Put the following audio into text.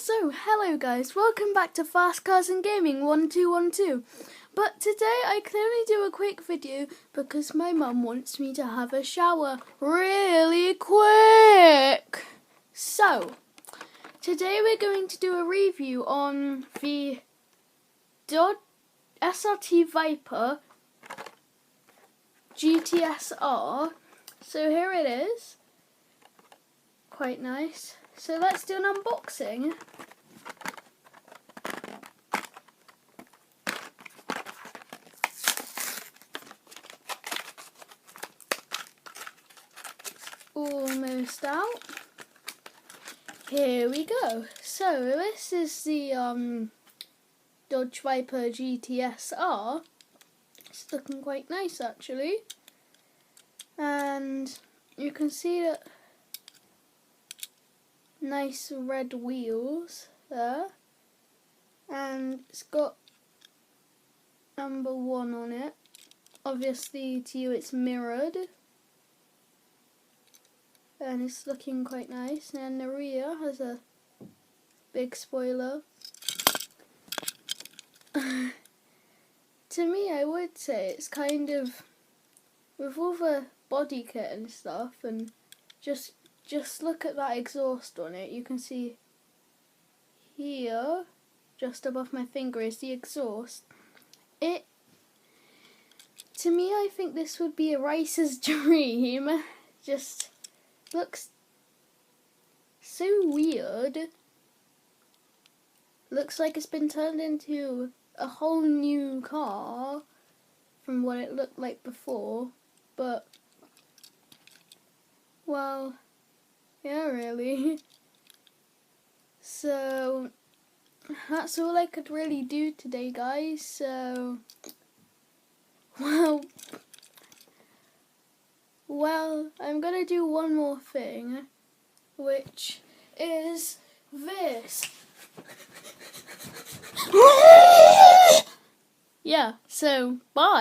So, hello guys, welcome back to Fast Cars and Gaming 1212. But today I can only do a quick video because my mum wants me to have a shower really quick. So, today we're going to do a review on the Dodge SRT Viper gts-r. So here it is. Quite nice. So let's do an unboxing. Almost out. Here we go. So this is the Dodge Viper gts-r. It's looking quite nice actually. And you can see that nice red wheels there, and it's got number 1 on it. Obviously to you it's mirrored, and it's looking quite nice. And the rear has a big spoiler. To me, I would say it's kind of, with all the body kit and stuff, and just look at that exhaust on it. You can see here, just above my finger, is the exhaust. To me, I think this would be a racer's dream. Just looks so weird. Looks like it's been turned into a whole new car from what it looked like before. But, well, yeah, really. So that's all I could really do today, guys. So, well, I'm gonna do one more thing, which is this. Yeah, so bye.